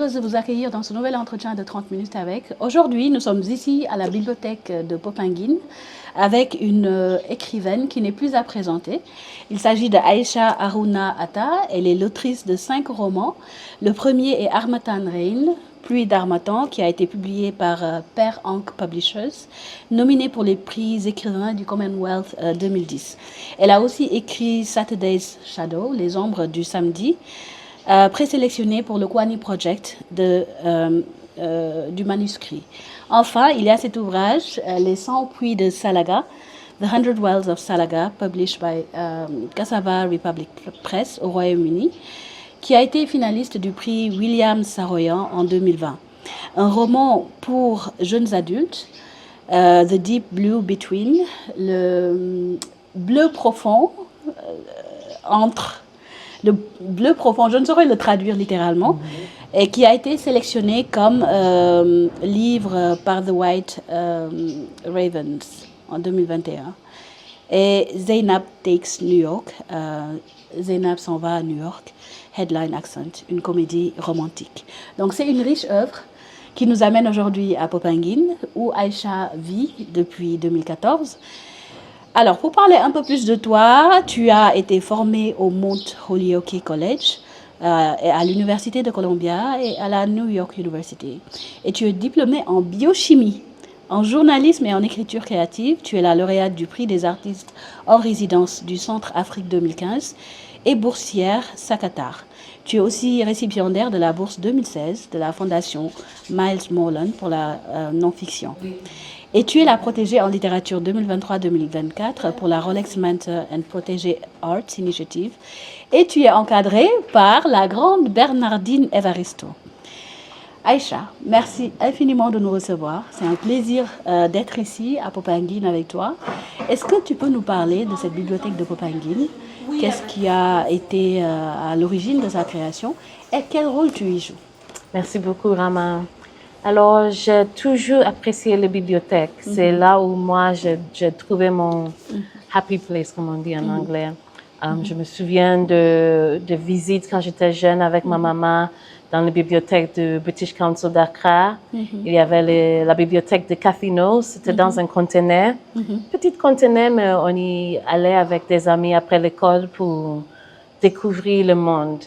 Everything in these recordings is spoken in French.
heureuse de vous accueillir dans ce nouvel entretien de 30 minutes avec. Aujourd'hui, nous sommes ici à la bibliothèque de Popenguine avec une écrivaine qui n'est plus à présenter. Il s'agit de Aïcha Harouna Atta. Elle est l'autrice de 5 romans. Le premier est Harmattan Rain, Pluie d'Harmattan, qui a été publié par Per Ank Publishers, nominé pour les prix écrivains du Commonwealth 2010. Elle a aussi écrit Saturday's Shadow, Les ombres du samedi, présélectionné pour le Kwani Project du manuscrit. Enfin, il y a cet ouvrage, Les 100 puits de Salaga, The 100 Wells of Salaga, published by Cassava Republic Press au Royaume-Uni, qui a été finaliste du prix William Saroyan en 2020. Un roman pour jeunes adultes, The Deep Blue Between, le bleu profond le bleu profond, je ne saurais le traduire littéralement, et qui a été sélectionné comme livre par The White Ravens en 2021. Et Zainab Takes New York, Zainab s'en va à New York, Headline Accent, une comédie romantique. Donc c'est une riche œuvre qui nous amène aujourd'hui à Popenguine, où Aïcha vit depuis 2014. Alors, pour parler un peu plus de toi, tu as été formée au Mount Holyoke College, à l'Université de Columbia et à la New York University. Et tu es diplômée en biochimie, en journalisme et en écriture créative. Tu es la lauréate du prix des artistes hors résidence du Centre Afrique 2015 et boursière Sakatar. Tu es aussi récipiendaire de la bourse 2016 de la Fondation Miles Morland pour la non-fiction. Et tu es la protégée en littérature 2023-2024 pour la Rolex Mentor and Protégée Arts Initiative. Et tu es encadrée par la grande Bernardine Evaristo. Aïcha, merci infiniment de nous recevoir. C'est un plaisir d'être ici à Popenguine avec toi. Est-ce que tu peux nous parler de cette bibliothèque de Popenguine? Qu'est-ce qui a été à l'origine de sa création et quel rôle tu y joues? Merci beaucoup, Rama. Alors, j'ai toujours apprécié les bibliothèques. C'est là où moi, j'ai trouvé mon happy place, comme on dit en anglais. Je me souviens de visites quand j'étais jeune avec ma maman dans la bibliothèque du British Council d'Accra. Il y avait la bibliothèque de Cathino. C'était dans un conteneur. Petit conteneur, mais on y allait avec des amis après l'école pour découvrir le monde.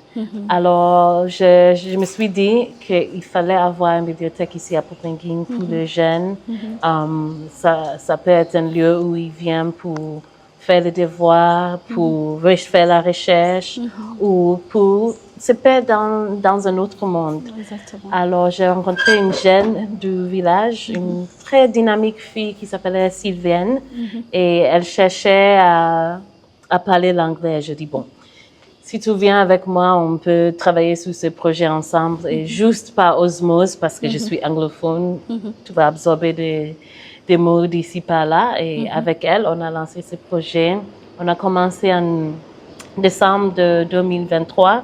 Alors, je me suis dit qu'il fallait avoir une bibliothèque ici à Popenguine pour les jeunes. Ça peut être un lieu où ils viennent pour faire les devoirs, pour faire la recherche ou pour se perdre dans un autre monde. Exactement. Alors, j'ai rencontré une jeune du village, une très dynamique fille qui s'appelait Sylvienne, et elle cherchait à parler l'anglais. Je dis, bon, si tu viens avec moi, on peut travailler sur ce projet ensemble et juste par osmose, parce que je suis anglophone, tu vas absorber des mots d'ici par là. Et avec elle, on a lancé ce projet. On a commencé en décembre de 2023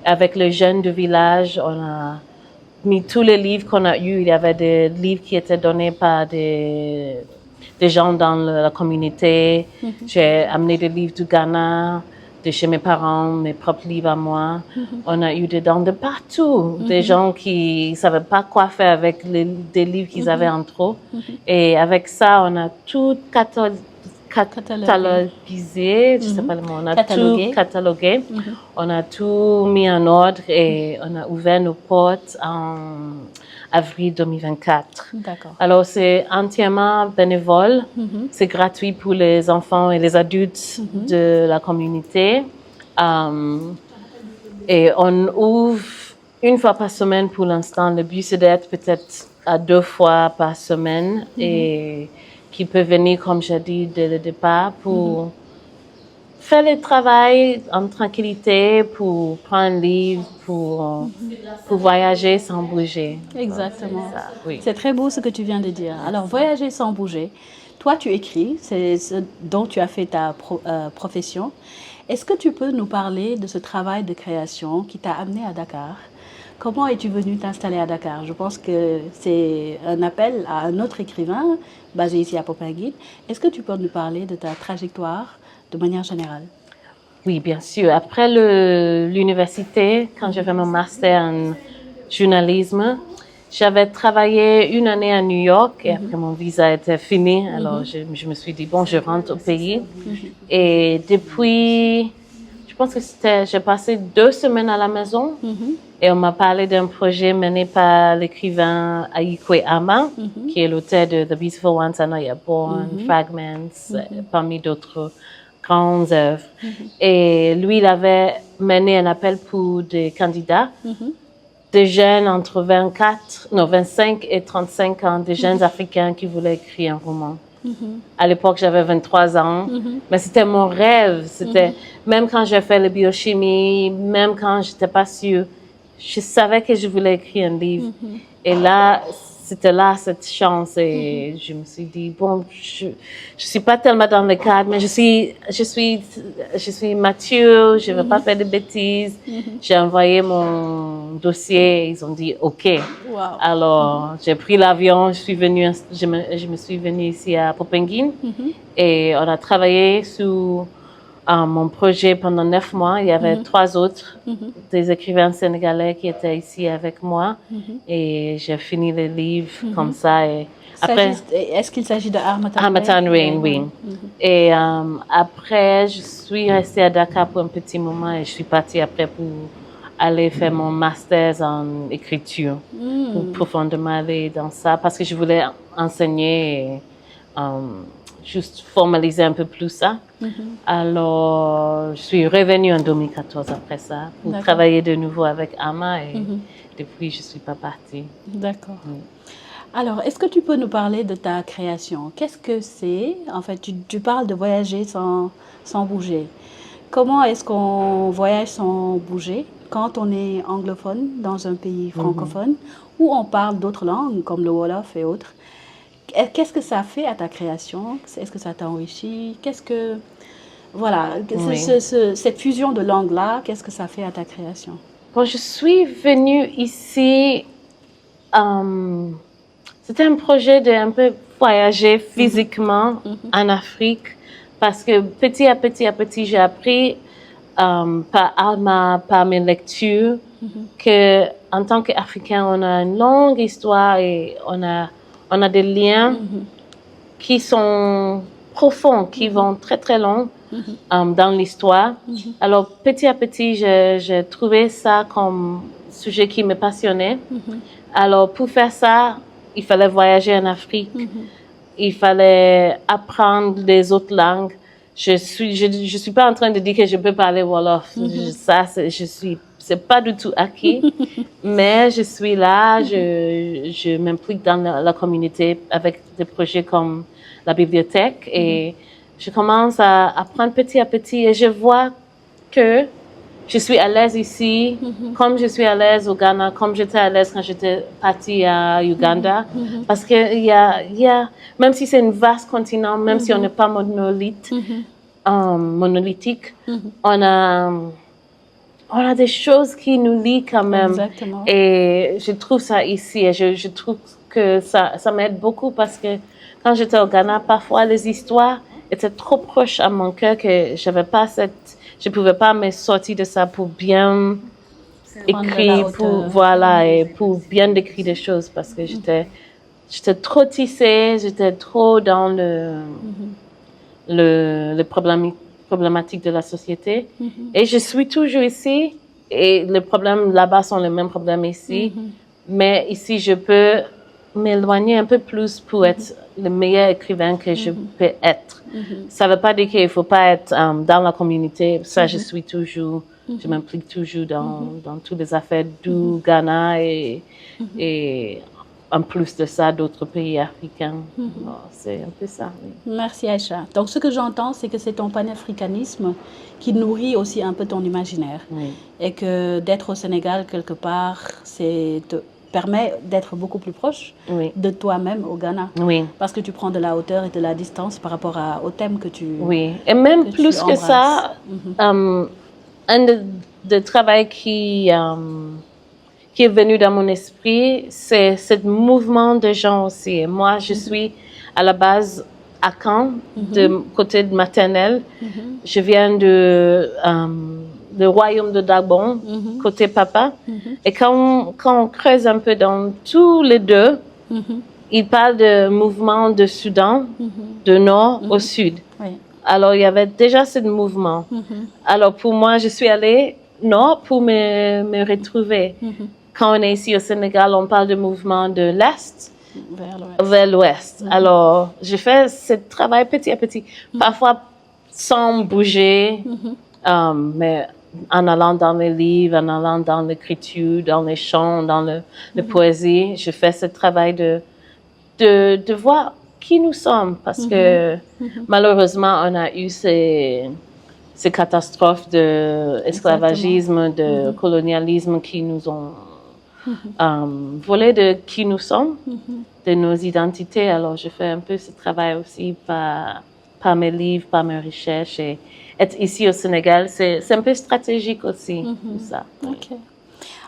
avec les jeunes du village. On a mis tous les livres qu'on a eus. Il y avait des livres qui étaient donnés par des gens dans la communauté. J'ai amené des livres du Ghana, de chez mes parents, mes propres livres à moi. On a eu des dons de partout, des gens qui ne savaient pas quoi faire avec des livres qu'ils avaient en trop. Et avec ça, on a tout catalogué, je sais pas le mot, on a tout catalogué, on a tout mis en ordre et on a ouvert nos portes en avril 2024. D'accord. Alors, c'est entièrement bénévole. C'est gratuit pour les enfants et les adultes de la communauté. Et on ouvre une fois par semaine pour l'instant. Le but, c'est d'être peut-être à 2 fois par semaine et qui peut venir, comme j'ai dit dès le départ, pour faire le travail en tranquillité, pour prendre un livre, pour voyager sans bouger. Exactement. Ça, oui. C'est très beau ce que tu viens de dire. Alors, voyager sans bouger. Toi, tu écris, c'est ce dont tu as fait ta profession. Est-ce que tu peux nous parler de ce travail de création qui t'a amené à Dakar? Comment es-tu venu t'installer à Dakar? Je pense que c'est un appel à un autre écrivain basé ici à Popenguine. Est-ce que tu peux nous parler de ta trajectoire de manière générale? Oui, bien sûr. Après l'université, quand j'ai fait mon master en journalisme. J'avais travaillé une année à New York et après mon visa était fini. Alors, je me suis dit, bon, je rentre au pays. Et depuis, je pense que j'ai passé 2 semaines à la maison et on m'a parlé d'un projet mené par l'écrivain Aikwe Ama, qui est l'auteur de The Beautiful Once I Know You're Born, Fragments, parmi d'autres grandes œuvres. Et lui, il avait mené un appel pour des candidats, des jeunes entre 25 et 35 ans, des jeunes Africains qui voulaient écrire un roman. À l'époque, j'avais 23 ans, mais c'était mon rêve. C'était même quand j'ai fait la biochimie, même quand j'étais pas sûre, je savais que je voulais écrire un livre. Et là, c'était là cette chance et je me suis dit bon, je suis pas tellement dans le cadre, mais je suis mature, je veux pas faire de bêtises. J'ai envoyé mon dossier, ils ont dit OK. Wow. Alors j'ai pris l'avion, je me suis venue ici à Popenguine et on a travaillé sur mon projet pendant 9 mois. Il y avait 3 autres, des écrivains sénégalais qui étaient ici avec moi. Et j'ai fini le livre comme ça. Et après, est-ce qu'il s'agit de Harmattan Rain, oui. Et après, je suis restée à Dakar pour un petit moment et je suis partie après pour aller faire mon master en écriture, pour profondément aller dans ça, parce que je voulais enseigner et juste formaliser un peu plus ça. Alors, je suis revenue en 2014 après ça pour travailler de nouveau avec Ama et depuis, je ne suis pas partie. D'accord. Alors, est-ce que tu peux nous parler de ta création? Qu'est-ce que c'est? En fait, tu parles de voyager sans bouger. Comment est-ce qu'on voyage sans bouger quand on est anglophone dans un pays francophone où on parle d'autres langues comme le Wolof et autres? Qu'est-ce que ça fait à ta création? Est-ce que ça t'enrichit? Voilà, cette fusion de langues-là, qu'est-ce que ça fait à ta création? Bon, je suis venue ici, c'était un projet de un peu voyager physiquement en Afrique parce que petit à petit, j'ai appris par mes lectures que en tant qu'Africain, on a une longue histoire et on a des liens qui sont profonds, qui vont très très loin dans l'histoire. Alors petit à petit, j'ai trouvé ça comme sujet qui me passionnait. Alors pour faire ça, il fallait voyager en Afrique. Il fallait apprendre les autres langues. Je suis pas en train de dire que je peux parler Wolof. C'est pas du tout acquis. Mais je suis là, je m'implique dans la communauté avec des projets comme la bibliothèque et je commence à apprendre petit à petit et je vois que je suis à l'aise ici, comme je suis à l'aise au Ghana, comme j'étais à l'aise quand j'étais partie à Uganda. Parce que il y a, même si c'est un vaste continent, même si on n'est pas monolithique, on a des choses qui nous lient quand même. Exactement. Et je trouve ça ici et je trouve que ça m'aide beaucoup parce que quand j'étais au Ghana, parfois les histoires étaient trop proches à mon cœur que je pouvais pas me sortir de ça pour bien écrire, pour bien décrire des choses parce que j'étais trop tissée, j'étais trop dans le problématique de la société. Et je suis toujours ici et les problèmes là-bas sont les mêmes problèmes ici. Mais ici, je peux m'éloigner un peu plus pour être le meilleur écrivain que je peux être. Ça ne veut pas dire qu'il ne faut pas être dans la communauté. Ça, je suis toujours, je m'implique toujours dans toutes les affaires du Ghana et en plus de ça, d'autres pays africains. C'est un peu ça. Oui. Merci Aïcha. Donc ce que j'entends, c'est que c'est ton panafricanisme qui nourrit aussi un peu ton imaginaire. Oui. Et que d'être au Sénégal, quelque part, te permet d'être beaucoup plus proche de toi-même au Ghana. Oui. Parce que tu prends de la hauteur et de la distance par rapport au thème que tu Oui, et même plus que ça, un de travail qui est venu dans mon esprit, c'est ce mouvement de gens aussi. Et moi, je suis à la base à Caen, de côté de maternelle. Je viens le royaume de Dagbon, côté papa. Et quand on creuse un peu dans tous les deux, il parle de mouvement de Soudan, de nord au sud. Oui. Alors, il y avait déjà ce mouvement. Alors, pour moi, je suis allée nord pour me retrouver. Quand on est ici au Sénégal, on parle de mouvement de l'Est vers l'Ouest. Alors, je fais ce travail petit à petit, parfois sans bouger, mais en allant dans les livres, en allant dans l'écriture, dans les chants, dans la poésie. Je fais ce travail de voir qui nous sommes, parce que malheureusement, on a eu ces catastrophes d'esclavagisme, de colonialisme qui nous ont volé de qui nous sommes, de nos identités. Alors, je fais un peu ce travail aussi par mes livres, par mes recherches. Et être ici au Sénégal, c'est un peu stratégique aussi, tout ça. Ok.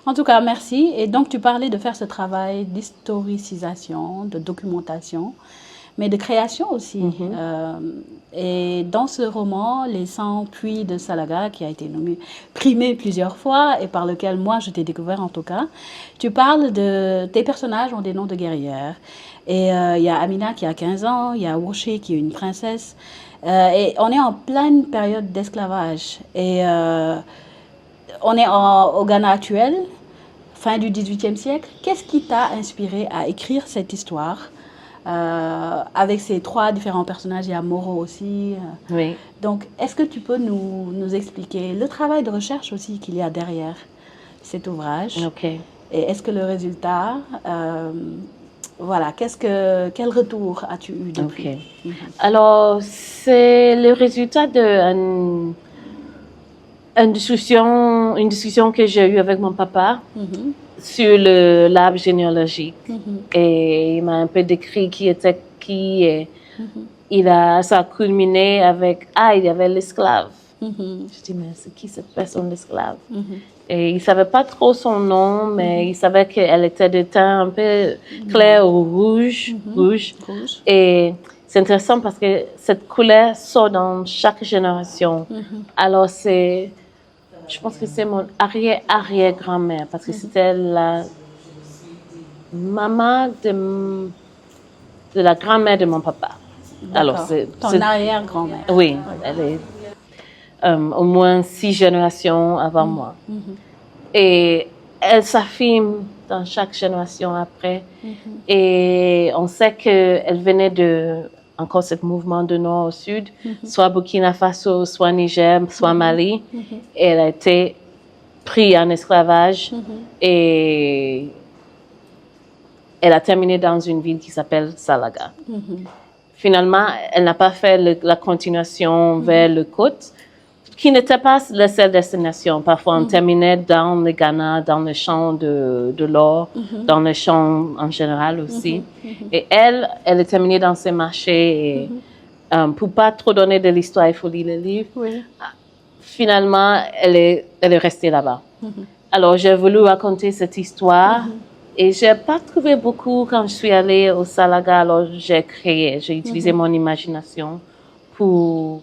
En tout cas, merci. Et donc, tu parlais de faire ce travail d'historicisation, de documentation, mais de création aussi. Et dans ce roman, Les 100 puits de Salaga, qui a été primé plusieurs fois et par lequel moi je t'ai découvert en tout cas, tu parles de... Tes personnages ont des noms de guerrières. Et il y a Amina qui a 15 ans, il y a Woché qui est une princesse. Et on est en pleine période d'esclavage. Et on est au Ghana actuel, fin du XVIIIe siècle. Qu'est-ce qui t'a inspiré à écrire cette histoire avec ces trois différents personnages? Il y a Moro aussi. Oui. Donc, est-ce que tu peux nous expliquer le travail de recherche aussi qu'il y a derrière cet ouvrage? OK. Et est-ce que le résultat... voilà, quel retour as-tu eu depuis? OK. Alors, c'est le résultat d'une discussion que j'ai eue avec mon papa sur l'arbre généalogique. Et il m'a un peu décrit qui était qui. Et ça a culminé avec, il y avait l'esclave. Je dis, mais c'est qui cette personne, l'esclave? Et il ne savait pas trop son nom, mais il savait qu'elle était de teint un peu clair ou rouge. Et c'est intéressant parce que cette couleur sort dans chaque génération. Alors, je pense que c'est mon arrière-grand-mère, parce que c'était la maman de la grand-mère de mon papa. Alors, ton arrière-grand-mère. Oui, elle est au moins 6 générations avant moi. Et elle s'affirme dans chaque génération après. Et on sait qu'elle venait encore ce mouvement de nord au sud, soit Burkina Faso, soit Niger, soit Mali. Et elle a été prise en esclavage et elle a terminé dans une ville qui s'appelle Salaga. Finalement, elle n'a pas fait la continuation vers le côte, qui n'était pas la seule destination. Parfois, on terminait dans le Ghana, dans le champ de l'or, dans le champ en général aussi. Et elle est terminée dans ces marchés. Et, pour pas trop donner de l'histoire, il faut lire le livre. Finalement, elle est restée là-bas. Alors, j'ai voulu raconter cette histoire. Et je n'ai pas trouvé beaucoup quand je suis allée au Salaga. Alors, j'ai utilisé mon imagination pour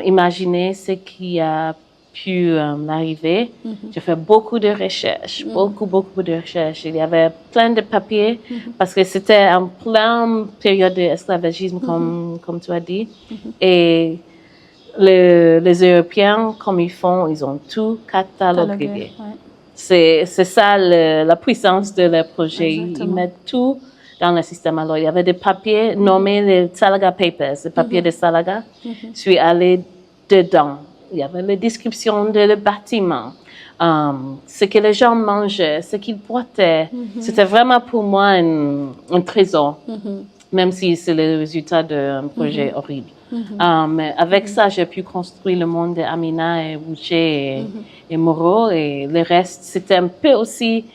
imaginer ce qui a pu arriver. J'ai fait beaucoup de recherches, beaucoup de recherches. Il y avait plein de papiers parce que c'était en pleine période d'esclavagisme, comme tu as dit. Et les Européens, comme ils font, ils ont tout catalogué. C'est ça la puissance de leur projet. Ils mettent tout dans le système. Alors, il y avait des papiers nommés les Salaga Papers, les papiers de Salaga. Je suis allée dedans. Il y avait les descriptions de le bâtiment, ce que les gens mangeaient, ce qu'ils portaient. C'était vraiment pour moi un trésor, même si c'est le résultat d'un projet horrible. Mais avec ça, j'ai pu construire le monde d'Amina et Boucher et Moro. Et le reste, c'était un peu aussi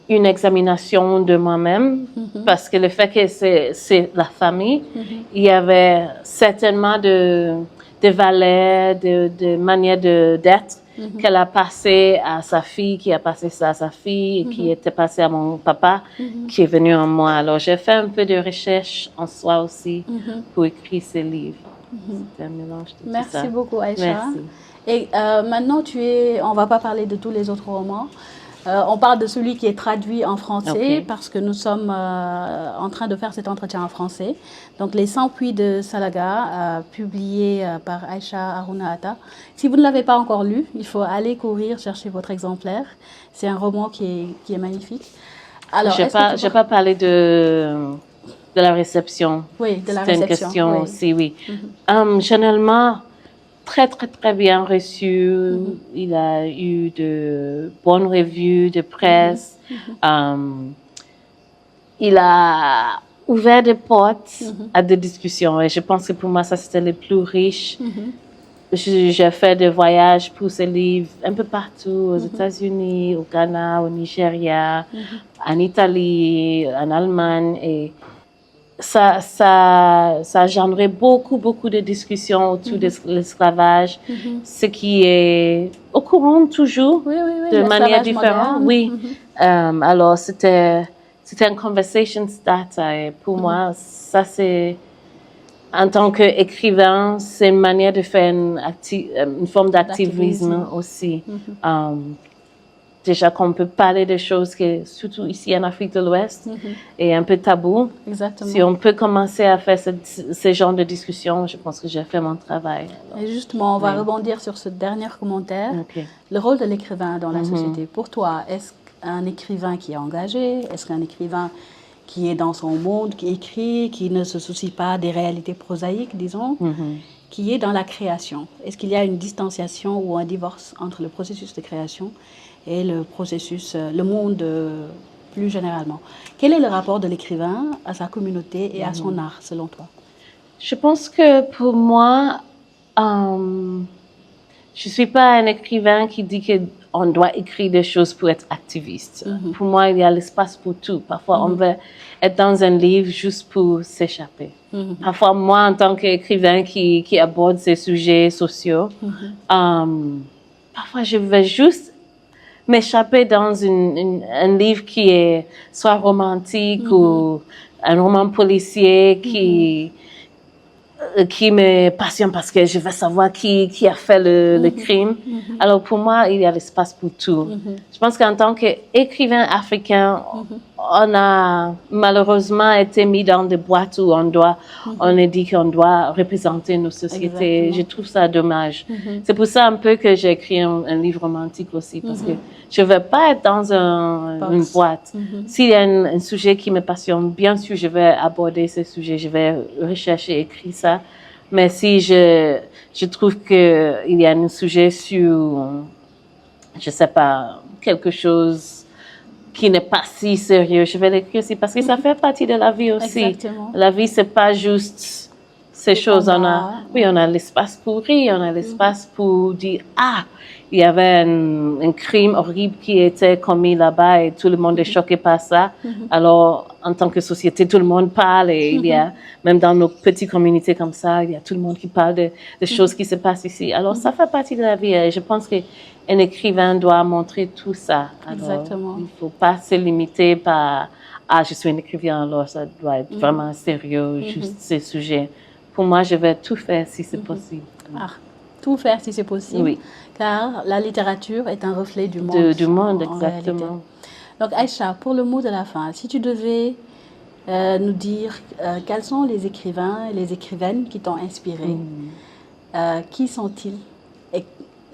une examination de moi-même, parce que le fait que c'est la famille, il y avait certainement de valeurs, de manières d'être qu'elle a passé à sa fille, qui a passé ça à sa fille, qui était passé à mon papa, qui est venu en moi. Alors, j'ai fait un peu de recherche en soi aussi pour écrire ce livre. C'est un mélange de tout ça. Merci beaucoup, Aïcha. Merci. Et maintenant, on va pas parler de tous les autres romans. On parle de celui qui est traduit en français parce que nous sommes en train de faire cet entretien en français. Donc, Les 100 puits de Salaga, publié par Aïcha Haruna Atta. Si vous ne l'avez pas encore lu, il faut aller courir chercher votre exemplaire. C'est un roman qui est magnifique. Alors, je n'ai pas parlé de la réception. Oui, de la réception. C'est une question aussi, oui. Généralement, très, très, très bien reçu. Il a eu de bonnes revues de presse. Il a ouvert des portes à des discussions. Et je pense que pour moi, ça, c'était le plus riche. J'ai fait des voyages pour ce livre un peu partout, aux États-Unis, au Ghana, au Nigeria, en Italie, en Allemagne. Et ça a généré beaucoup de discussions autour de l'esclavage, ce qui est au courant toujours, de manière différente. Oui. Alors, c'était une conversation starter. Et pour moi, ça c'est, en tant qu'écrivain, c'est une manière de faire une forme d'activisme aussi. Déjà qu'on peut parler de choses qui, surtout ici en Afrique de l'Ouest, est un peu tabou. Exactement. Si on peut commencer à faire ce genre de discussion, je pense que j'ai fait mon travail. Alors. Et justement, on va rebondir sur ce dernier commentaire. Le rôle de l'écrivain dans la société. Pour toi, est-ce qu'un écrivain qui est engagé, est-ce qu'un écrivain qui est dans son monde, qui écrit, qui ne se soucie pas des réalités prosaïques, disons, qui est dans la création? Est-ce qu'il y a une distanciation ou un divorce entre le processus de création et le processus, le monde plus généralement? Quel est le rapport de l'écrivain à sa communauté et à son art, selon toi? Je pense que pour moi, je ne suis pas un écrivain qui dit qu'on doit écrire des choses pour être activiste. Pour moi, il y a l'espace pour tout. Parfois, on veut être dans un livre juste pour s'échapper. Parfois, moi, en tant qu'écrivain qui aborde ces sujets sociaux, parfois, je veux juste m'échapper dans un livre qui est soit romantique ou un roman policier qui me passionne parce que je veux savoir qui a fait le crime. Alors pour moi, il y a l'espace pour tout. Je pense qu'en tant qu'écrivain africain, on a malheureusement été mis dans des boîtes où on est dit qu'on doit représenter nos sociétés. Je trouve ça dommage. C'est pour ça un peu que j'ai écrit un livre romantique aussi, parce que je ne veux pas être dans une boîte. S'il y a un sujet qui me passionne, bien sûr, je vais aborder ce sujet, je vais rechercher, écrire ça. Mais si je trouve qu'il y a un sujet sur, je ne sais pas, quelque chose qui n'est pas si sérieux, je vais l'écrire aussi, parce que ça fait partie de la vie aussi. Exactement. La vie, c'est pas juste ces choses. On a l'espace pour rire, on a l'espace pour dire, il y avait un crime horrible qui était commis là-bas et tout le monde est choqué par ça. Alors, en tant que société, tout le monde parle et il y a, même dans nos petites communautés comme ça, il y a tout le monde qui parle de choses qui se passent ici. Alors, ça fait partie de la vie et je pense qu'un écrivain doit montrer tout ça. Alors, exactement. Il ne faut pas se limiter par je suis un écrivain, alors ça doit être vraiment sérieux, juste ces sujets. Pour moi, je vais tout faire si c'est possible. Tout faire si c'est possible. Oui. Car la littérature est un reflet du monde. Du monde, en exactement. réalité. Donc Aïcha, pour le mot de la fin, si tu devais nous dire quels sont les écrivains et les écrivaines qui t'ont inspiré, qui sont-ils?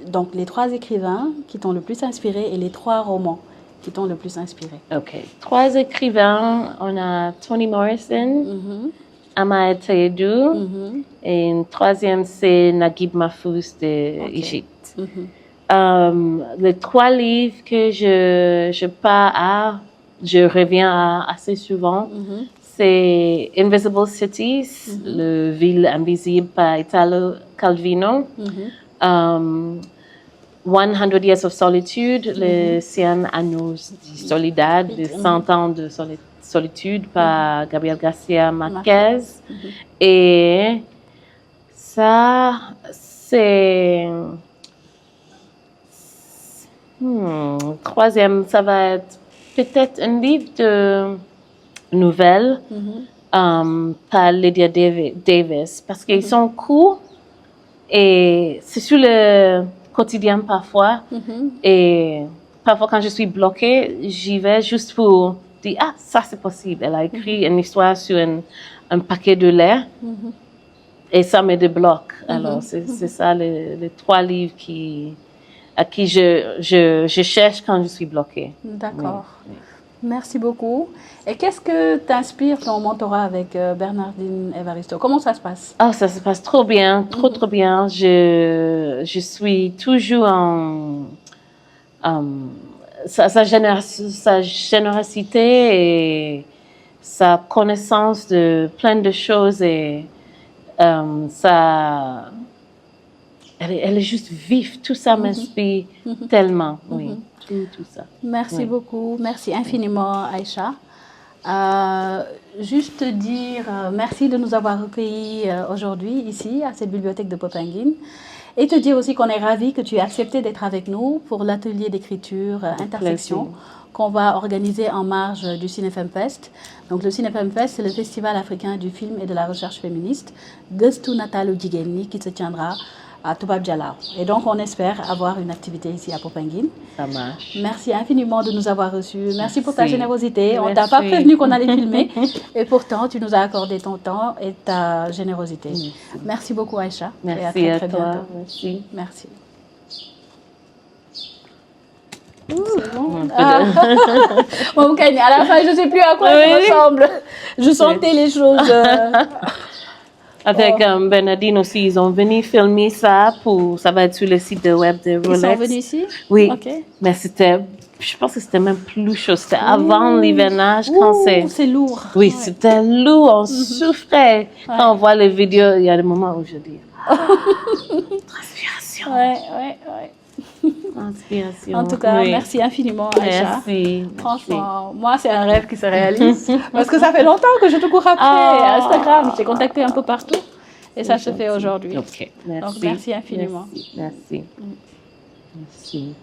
Donc les 3 écrivains qui t'ont le plus inspiré et les 3 romans qui t'ont le plus inspiré. OK. 3 écrivains, on a Toni Morrison, Ama Tayedou, et une 3e, c'est Naguib Mahfouz d'Égypte. Les 3 livres que je reviens à assez souvent, c'est Invisible Cities, le Ville invisible par Italo Calvino, 100 Years of Solitude, les 100 anneaux de Soledad, les 100 ans de solitude par Gabriel Garcia Marquez. Et ça, c'est... 3e, ça va être peut-être un livre de nouvelles par Lydia Davis, parce qu'ils sont courts et c'est sur quotidien parfois. Et parfois, quand je suis bloquée, j'y vais juste pour dire, ah, ça c'est possible. Elle a écrit une histoire sur un paquet de lait et ça me débloque. Alors, c'est ça les 3 livres à qui je cherche quand je suis bloquée. D'accord. Oui. Merci beaucoup. Et qu'est-ce que t'inspire ton mentorat avec Bernardine Evaristo? Comment ça se passe? Oh, ça se passe trop bien, trop bien. Je suis toujours sa générosité et sa connaissance de plein de choses et elle est juste vive. Tout ça m'inspire tellement. Oui, tout ça. Merci beaucoup. Merci infiniment, Aïcha. Juste dire merci de nous avoir recueillis aujourd'hui ici à cette bibliothèque de Popenguine et te dire aussi qu'on est ravis que tu aies accepté d'être avec nous pour l'atelier d'écriture Intersection qu'on va organiser en marge du Cinefem Fest. Donc le Cinefem Fest, c'est le festival africain du film et de la recherche féministe Gëstu Natalu Jigéen Ñi qui se tiendra à Toubab Dialaw. Et donc, on espère avoir une activité ici à Popenguine. Ça marche. Merci infiniment de nous avoir reçus. Merci pour ta générosité. Merci. On ne t'a pas prévenu qu'on allait filmer. Et pourtant, tu nous as accordé ton temps et ta générosité. Merci beaucoup, Aïcha. Merci et à très, toi. bientôt. Merci. Merci. C'est bon. Bon, Kanye, à la fin, je ne sais plus à quoi ça ressemble. Je sentais les choses. Avec Bernardine aussi, ils ont venu filmer ça ça va être sur le site de web de Rolex. Ils sont venus ici? Oui, Okay. Mais je pense que c'était même plus chaud. C'était avant l'hivernage quand c'est lourd. Oui, c'était lourd, on souffrait. Quand on voit les vidéos, il y a des moments où je dis, transpiration. Ouais. Inspiration. En tout cas, merci infiniment, Aïcha. Merci. Franchement, moi, c'est un rêve qui se réalise. Parce que ça fait longtemps que je te cours après Instagram. J'ai contacté un peu partout. Et ça se fait aujourd'hui. OK. Merci. Donc, merci infiniment. Merci. Merci.